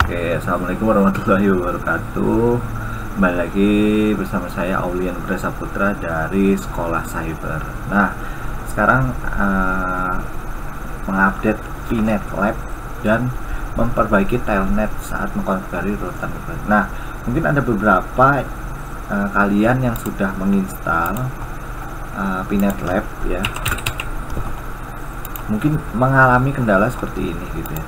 Oke, assalamualaikum warahmatullahi wabarakatuh. Kembali lagi bersama saya Aulian Saputra dari Sekolah Cyber. Nah, sekarang mengupdate Pinet Lab dan memperbaiki telnet saat mengkonfigurasi rutan. Nah, mungkin ada beberapa kalian yang sudah menginstal Pinet Lab ya, mungkin mengalami kendala seperti ini gitu ya.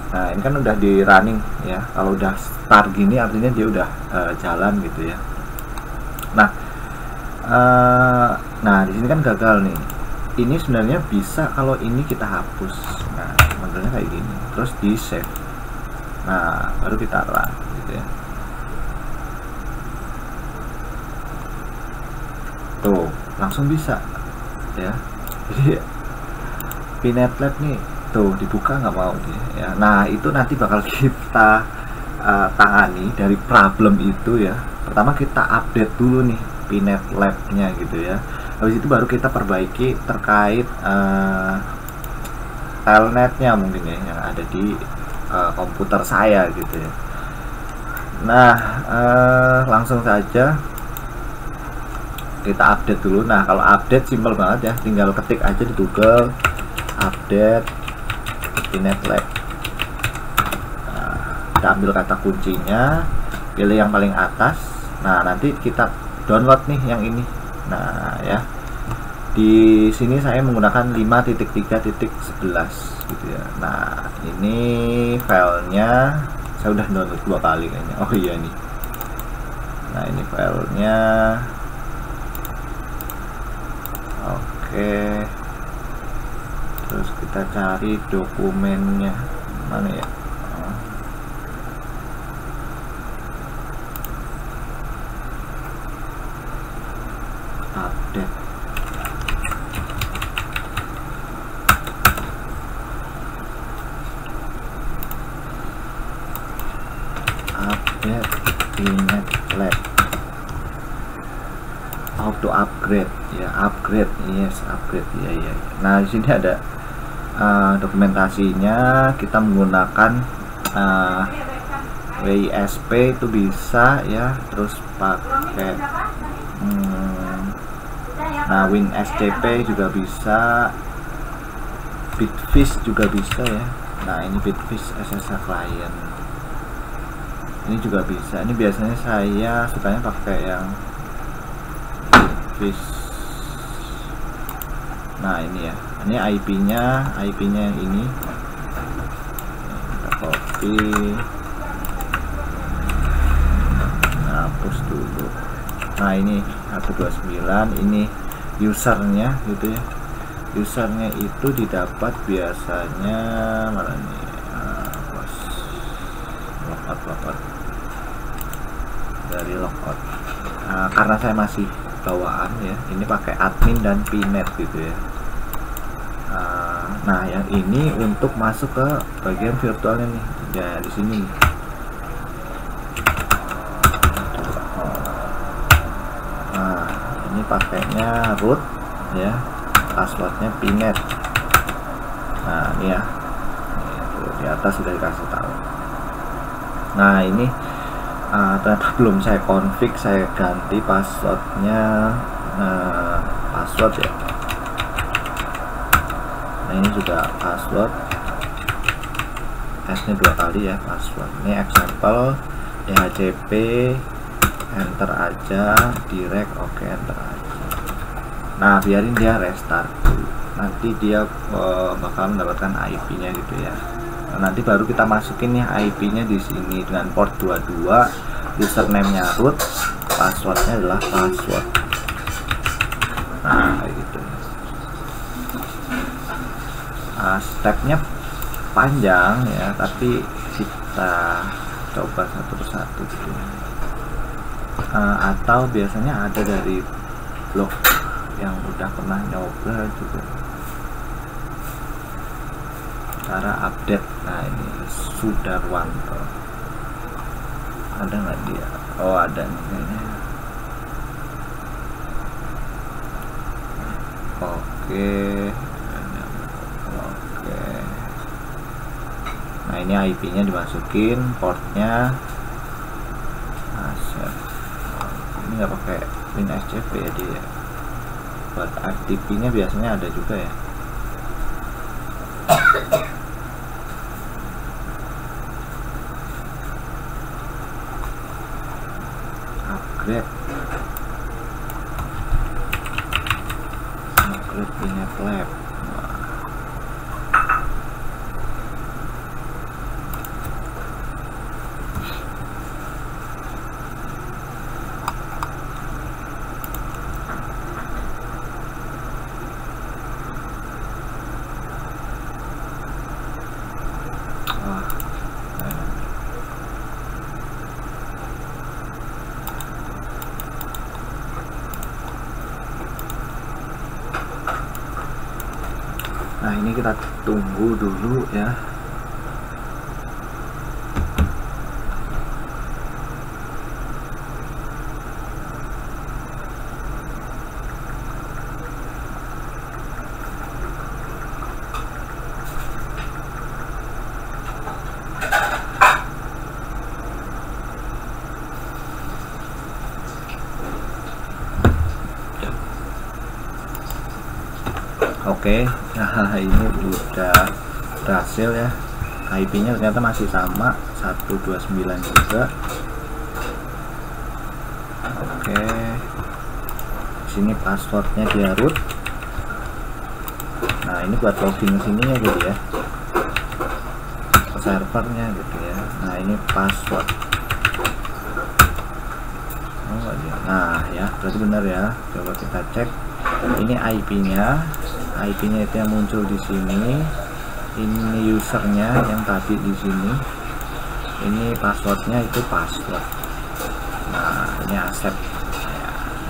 Nah, ini kan udah di running ya. Kalau udah start gini artinya dia udah jalan gitu ya. Nah, di sini kan gagal nih. Ini sebenarnya bisa kalau ini kita hapus. Nah, modelnya kayak gini. Terus di save. Nah, baru kita run gitu ya. Tuh, langsung bisa ya. Jadi Pinet Lab nih tuh dibuka nggak mau dia ya. Nah, itu nanti bakal kita tangani dari problem itu ya. Pertama kita update dulu nih Pinet Lab-nya gitu ya. Habis itu baru kita perbaiki terkait telnetnya mungkin ya yang ada di komputer saya gitu ya. Nah, langsung saja kita update dulu. Nah, kalau update simple banget ya, tinggal ketik aja di Google update Pinet Lab. Nah, kita ambil kata kuncinya, pilih yang paling atas. Nah, nanti kita download nih yang ini. Nah, ya. Di sini saya menggunakan 5.3.11 gitu ya. Nah, ini filenya saya udah download 2 kali kayaknya. Oh iya nih. Nah, ini filenya. Oke. Terus kita cari dokumennya mana ya. Update Pinet Lab auto upgrade ya, upgrade yes, upgrade ya. Nah, di sini ada dokumentasinya. Kita menggunakan WISP itu bisa ya, terus pakai nah WinSCP juga bisa, Bitfish juga bisa ya. Nah, ini Bitfish SSH client ini juga bisa. Ini biasanya saya sukanya pakai yang Bitfish. Nah, ini ya, ini IP-nya yang ini. Kita copy, hapus dulu. Nah, ini 129, ini usernya gitu ya. Usernya itu didapat biasanya mana nih, logout dari logout. Karena saya masih bawaan ya, ini pakai admin dan Pinet gitu ya. Nah, yang ini untuk masuk ke bagian virtualnya nih ya, di sini nih. Nah, ini pakainya root ya, passwordnya Pinet. Nah, ini ya, di atas sudah dikasih tahu. Nah, ini ternyata belum saya config, saya ganti passwordnya, password ya. Nah, ini juga password, S nya 2 kali ya password. Ini example DHCP, enter aja, direct, oke, enter aja. Nah, biarin dia restart dulu. Nanti dia bakal mendapatkan IP-nya gitu ya. Nah, nanti baru kita masukin nih IP-nya di sini dengan port 22, username-nya root, passwordnya adalah password. Nah, kayak gitu. Stepnya panjang ya, tapi kita coba satu persatu gitu. Atau biasanya ada dari blog yang udah pernah nyoba juga cara update. Nah, ini Sudarwanto, ada nggak dia? Oh, ada nih kayaknya. Oke. ini IP-nya dimasukin, portnya. Nah, ini nggak pakai WinSCP ya dia. Buat FTP-nya biasanya ada juga ya. Upgrade Pinet Lab. Nah, ini kita tunggu dulu ya. Oke, nah ini udah berhasil ya. IP-nya ternyata masih sama 129 juga. Oke, sini passwordnya dia root. Nah, ini buat login sini ya gitu ya, ke servernya gitu ya. Nah, ini password. Nah ya, berarti benar ya. Coba kita cek. Ini IP-nya itu yang muncul di sini. Ini usernya yang tadi di sini. Ini passwordnya itu password. Nah, ini accept.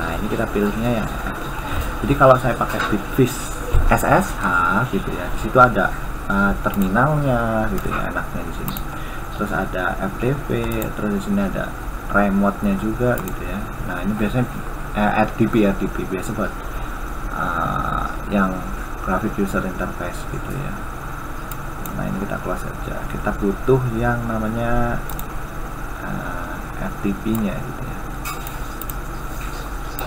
Nah, ini kita pilihnya yang. Jadi kalau saya pakai Bitfish SSH gitu ya, di situ ada terminalnya gitu ya, enaknya di sini. Terus ada FTP, terus di sini ada remote-nya juga gitu ya. Nah, ini biasanya RDP biasa buat yang graphic user interface gitu ya. Nah, ini kita close saja. Kita butuh yang namanya FTP-nya gitu ya.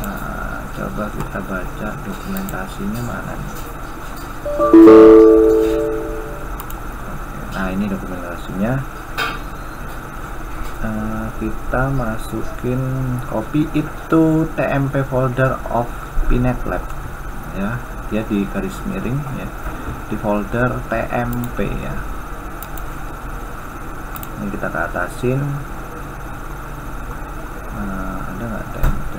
Nah, coba kita baca dokumentasinya mana nih. Nah, ini dokumentasinya. Kita masukin copy itu TMP folder of Pinet Lab ya, dia di garis miring ya, di folder TMP ya. Ini kita ke atasin. Ada nggak TMP?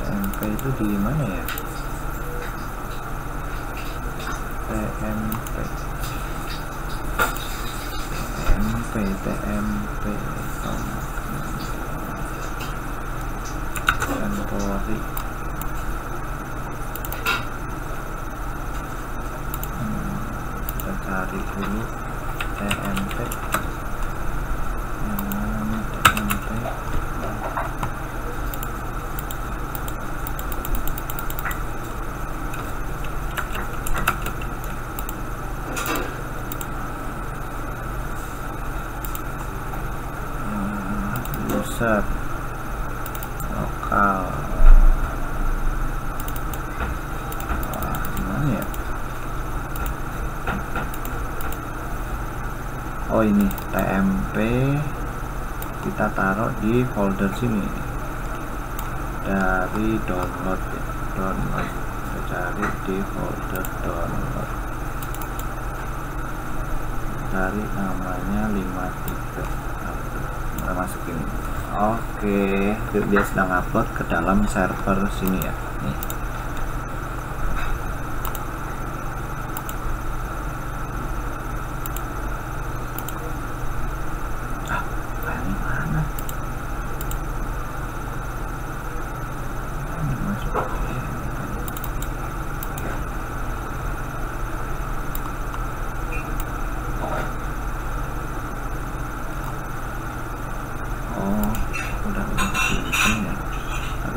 TMP itu di mana ya? TMP Polri. Kita cari dulu TMP. TMP. User lokal. Gimana ya? Oh, ini TMP kita taruh di folder sini dari download ya. Download, kita cari di folder download, cari namanya 53. Kita masukin. Oke, dia sedang upload ke dalam server sini ya. Nih. File mana? Ini masuk.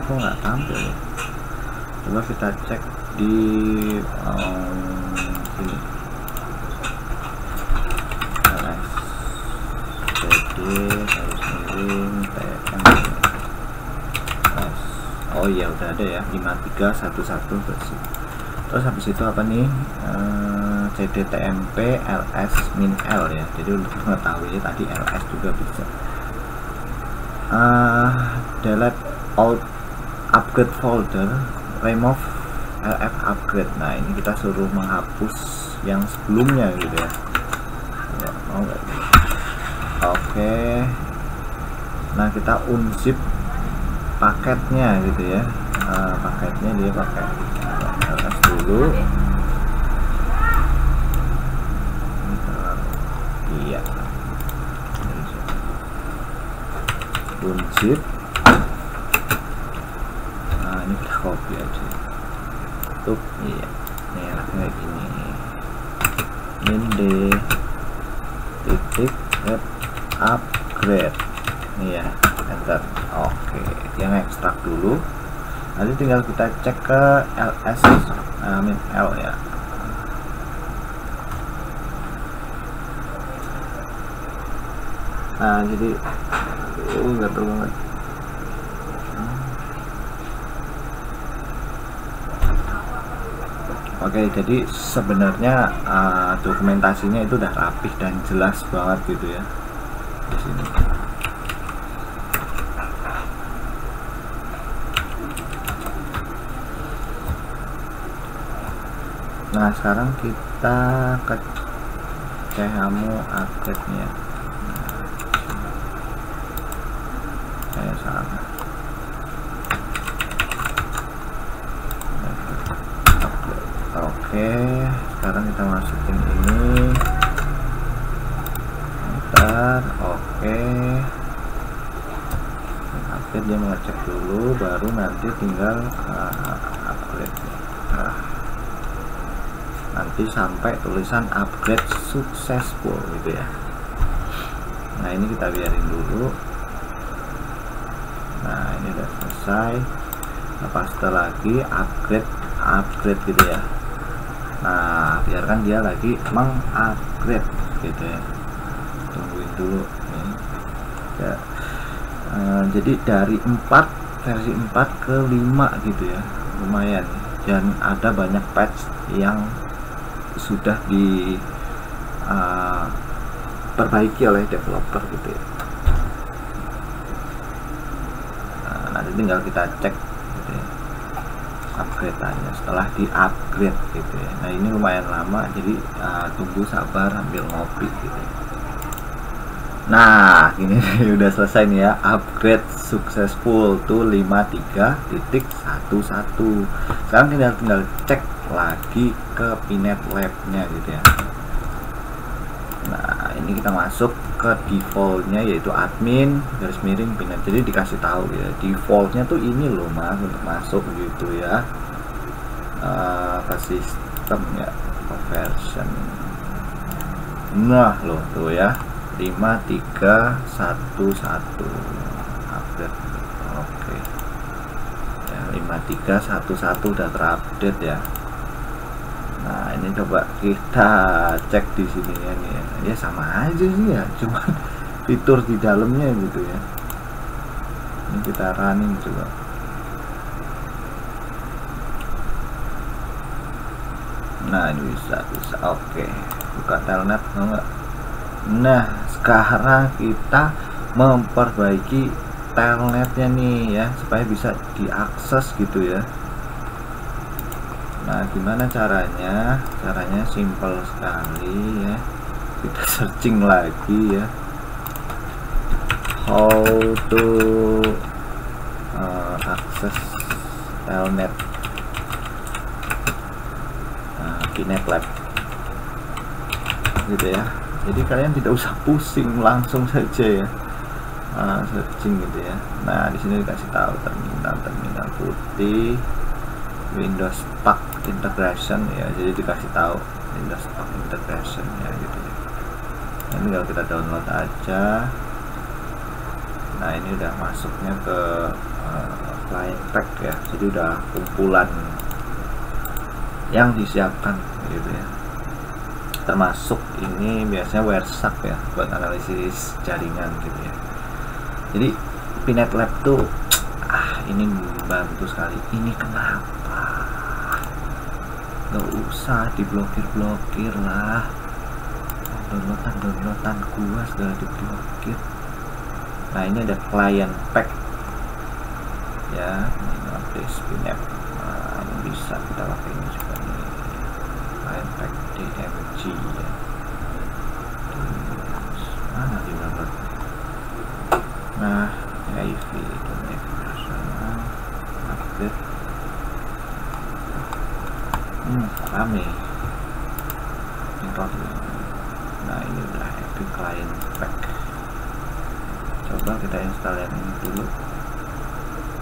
Kok nggak tampil ya? Coba kita cek di sini. oh iya udah ada ya, 5311 versi. Terus habis itu apa nih, cdtmp ls min l ya, jadi untuk mengetahui tadi ls juga bisa. Delete all upgrade folder, remove lf upgrade. Nah ini kita suruh menghapus yang sebelumnya gitu ya, mau nggak? Oke, nah kita unzip paketnya gitu ya, paketnya dia pakai ls dulu. Iya, unzip. Nah ini kita copy aja, tuh. Iya, ini kayak gini, min d titik get upgrade nih ya, enter. Oke, yang ekstrak dulu, nanti tinggal kita cek ke ls min l ya. Nah jadi gatel banget. Oke, jadi sebenarnya dokumentasinya itu udah rapih dan jelas banget gitu ya di sini. Nah sekarang kita ke CHMU update-nya. Saya salah. Oke, sekarang kita masukin ini. Bentar, oke. Update dia mengecek dulu, baru nanti tinggal upgrade. Nanti sampai tulisan upgrade successful gitu ya. Nah ini kita biarin dulu. Nah ini udah selesai. Lepas lagi upgrade gitu ya. Nah biarkan dia lagi mengupgrade gitu ya, tungguin dulu nih ya. Jadi dari 4 versi 4 ke 5 gitu ya, lumayan, dan ada banyak patch yang sudah diperbaiki oleh developer gitu ya. Nanti tinggal kita cek gitu ya, upgrade-nya setelah di upgrade gitu ya. Nah ini lumayan lama, jadi tunggu sabar sambil ngopi gitu. Nah ini udah selesai nih ya, upgrade successful tuh 53.11. Sekarang tinggal cek lagi ke Pinet Lab-nya gitu ya. Nah ini kita masuk ke defaultnya, yaitu admin garis miring Pinet. Jadi dikasih tahu ya, defaultnya tuh ini loh mas untuk masuk gitu ya, ke sistem ya, ke version. Nah loh tuh ya, 5311 update. Oke ya, 5311 udah terupdate ya. Nah ini coba kita cek di sini ya nih ya, sama aja sih ya, cuma fitur di dalamnya gitu ya. Ini kita running coba. Nah ini bisa. Oke, buka telnet enggak. Nah sekarang kita memperbaiki telnetnya nih ya, supaya bisa diakses gitu ya. Nah gimana caranya? Caranya simple sekali ya, kita searching lagi ya, how to access telnet Pinet Lab gitu ya. Jadi kalian tidak usah pusing, langsung saja ya searching gitu ya. Nah di sini dikasih tahu terminal putih, Windows Pack Integration ya, jadi dikasih tahu Windows Pack Integration ya gitu ya. Ini kalau kita download aja. Nah ini udah masuknya ke client pack ya, jadi udah kumpulan yang disiapkan gitu ya. Termasuk ini biasanya Wireshark ya, buat analisis jaringan gitu ya. Jadi Pinet Lab tuh ini membantu sekali. Ini kenapa nggak usah diblokir lah, downloadan gua segala diblokir. Nah ini ada client pack ya, ini update spinap. Nah ini bisa kita pakai ini juga nih, client pack DMG ya. Mana di download? Nah IV domain nasional update. Rame nah ini udah Epic Client Pack. Coba kita install yang ini dulu,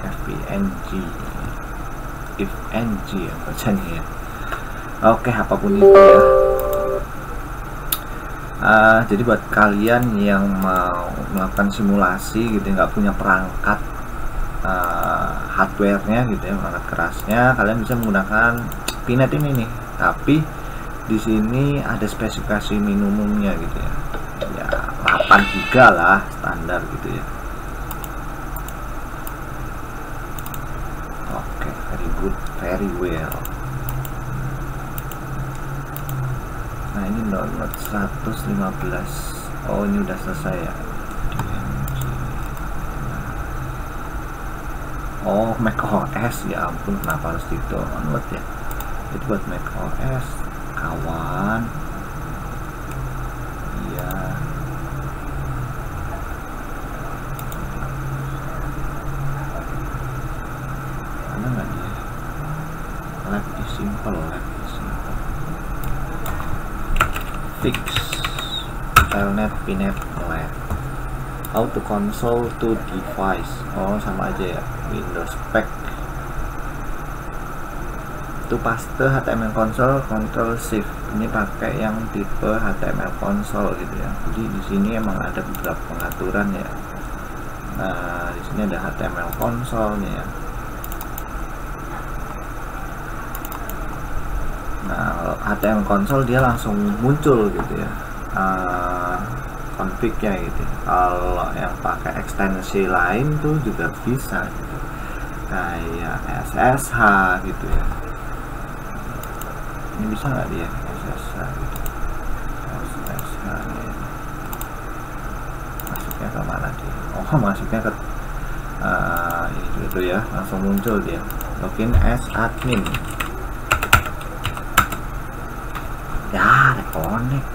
FPNG ifng ya bacanya ya. Oke, apapun itu ya. Jadi buat kalian yang mau melakukan simulasi gitu, nggak punya perangkat hardware-nya gitu ya, perangkat kerasnya, kalian bisa menggunakan Pinet ini nih. Tapi di sini ada spesifikasi minimumnya gitu ya. Ya 8 GB lah standar gitu ya. Oke, very good, very well. Nah ini download 115. Oh ini udah selesai ya. Oh Mac OS, ya ampun kenapa harus di download ya. Itu buat Mac OS kawan. Iya. Ada nggak dia? Lab is simple, fix telnet pinet lab. How to console to device. Oh sama aja ya, Windows Pack. Itu paste HTML console Ctrl Shift. Ini pakai yang tipe HTML console gitu ya. Jadi di sini emang ada beberapa pengaturan ya. Nah di sini ada HTML console nya ya. Nah HTML console dia langsung muncul gitu ya, config-nya gitu. Kalau yang pakai ekstensi lain tuh juga bisa gitu, kayak SSH gitu ya. Ini bisa nggak dia SSH gitu? SSH nya masuknya ke mana dia? Oh masuknya ke ini gitu ya, langsung muncul dia. Login as admin. Ya reconnect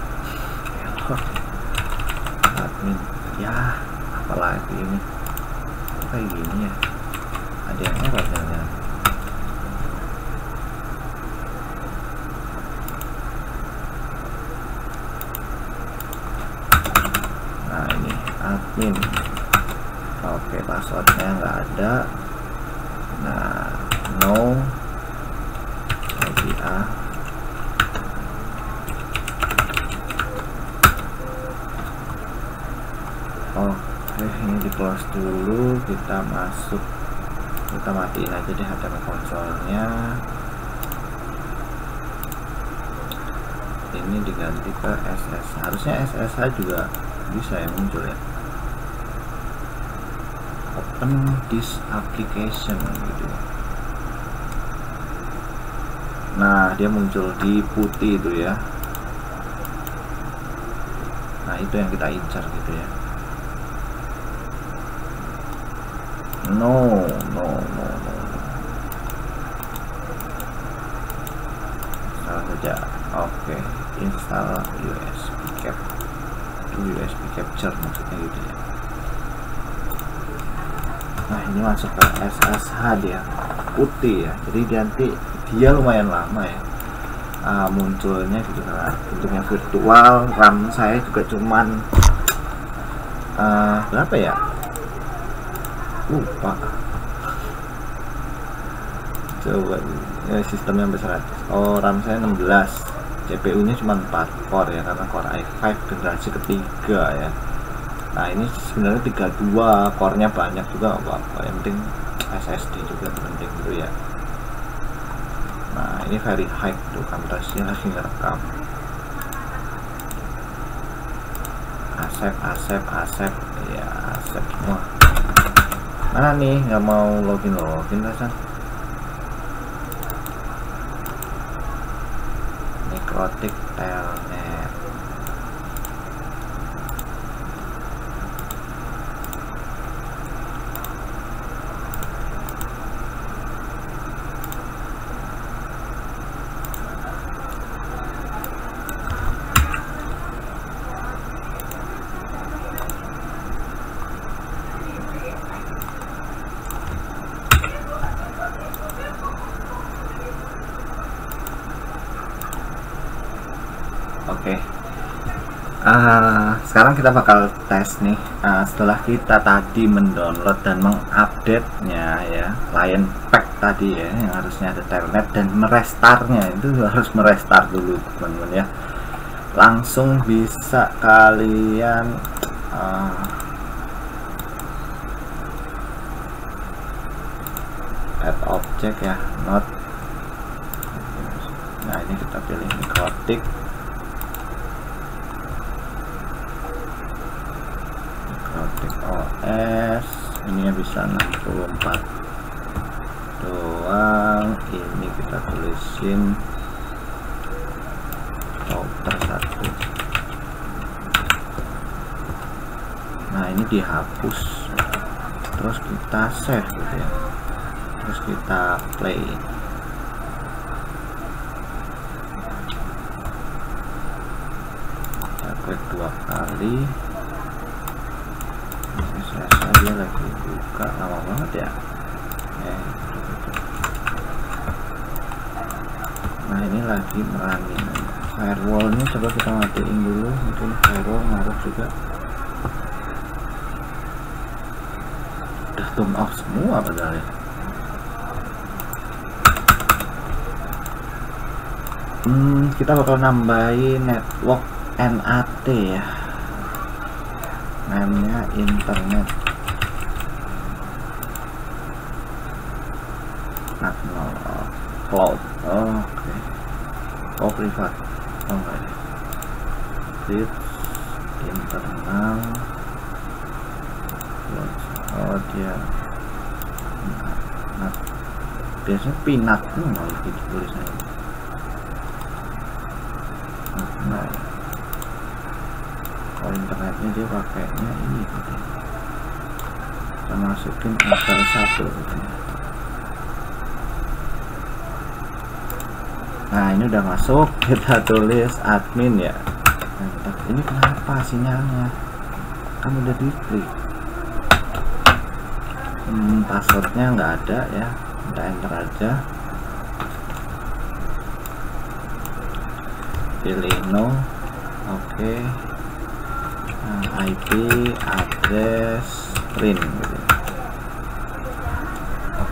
admin ya, apalagi ini kayak gini ya, ada yang error jangan. Nah ini admin. Oke, passwordnya nggak ada. Nah no IDA. Oke, ini di close dulu, kita masuk, kita matiin aja deh HTML konsolnya. Ini diganti ke SSH. Harusnya SSH juga bisa ya muncul ya. Open this application gitu. Nah dia muncul di putih itu ya. Nah itu yang kita incar gitu ya. No. Salah saja. Oke, install USB cap. USB capture maksudnya gitu ya. Nah ini masuk ke SSH dia, putih ya. Jadi nanti dia lumayan lama ya munculnya gitu kan. Bentuknya virtual. RAM saya juga cuman berapa ya? Lupa. Coba ya, sistem yang besar. Oh RAM saya 16, CPU nya cuma 4 core ya, karena core i5 generasi ketiga ya. Nah ini sebenarnya 32, core nya banyak juga apa-apa, yang penting SSD juga penting dulu ya. Nah ini very high tuh, kamtasnya lagi ngerekam. Asep ya, asep semua. Mana nih, nggak mau login Hasan. Nekrotik telnet. Oke. Sekarang kita bakal tes nih. Setelah kita tadi mendownload dan mengupdate-nya ya, client pack tadi ya, yang harusnya ada telnet, dan merestartnya itu harus merestart dulu teman-teman ya. Langsung bisa kalian add object ya, not. Nah, ini kita pilih Nekrotik. OS ini bisa 64 doang. Ini kita tulisin router 1. Nah, ini dihapus, terus kita save gitu ya, terus kita play. Kita klik 2 kali. Dia lagi buka, lama banget ya. Nah, ini lagi running. Firewallnya coba kita matiin dulu, mungkin firewall ngaruh juga. Udah turn off semua padahal ya. Kita bakal nambahin network NAT ya, namanya internet cloud. Oke. Oh, privat. Oh, enggak ya. This internal. Oh, dia NAT. Biasanya pinat tuh malah gitu tulisannya. Nah, kalau internetnya dia pakainya ini gitu. Kita masukin akar 1 gitu. Nah, ini udah masuk. Kita tulis admin ya. Mantap. Ini kenapa sinyalnya? Kan udah diklik. Passwordnya nggak ada ya. Kita enter aja. Pilih no. Oke. Nah, IP, address, print gitu.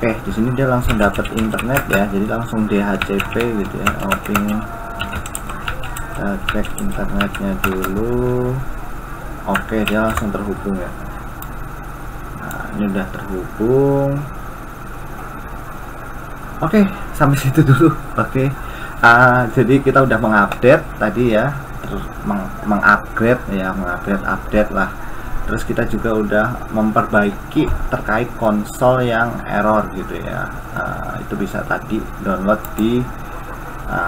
Oke, di sini dia langsung dapat internet ya, jadi langsung DHCP gitu ya. Oke, kita cek internetnya dulu. Oke, dia langsung terhubung ya. Nah, ini udah terhubung. Oke, sampai situ dulu. Oke, jadi kita udah mengupdate tadi ya, terus mengupgrade ya, update lah. Terus kita juga udah memperbaiki terkait konsol yang error gitu ya. Itu bisa tadi download di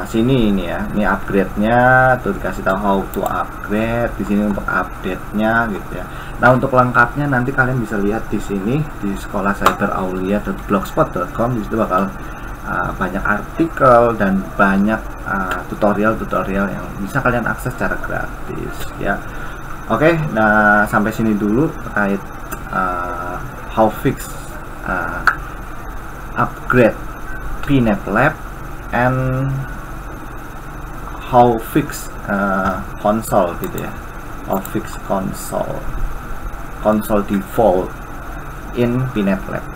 sini ini ya. Ini upgrade-nya tuh dikasih tahu how to upgrade di sini untuk update-nya gitu ya. Nah, untuk lengkapnya nanti kalian bisa lihat di sini di sekolahcyberaulia.blogspot.com. Di situ bakal banyak artikel dan banyak tutorial-tutorial yang bisa kalian akses secara gratis ya. Oke, nah sampai sini dulu terkait how fix upgrade PNet Lab and how fix console gitu ya. How fix console default in PNet Lab.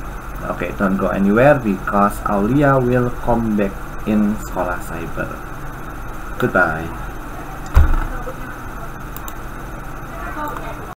Oke, don't go anywhere because Aulia will come back in Sekolah Cyber. Goodbye.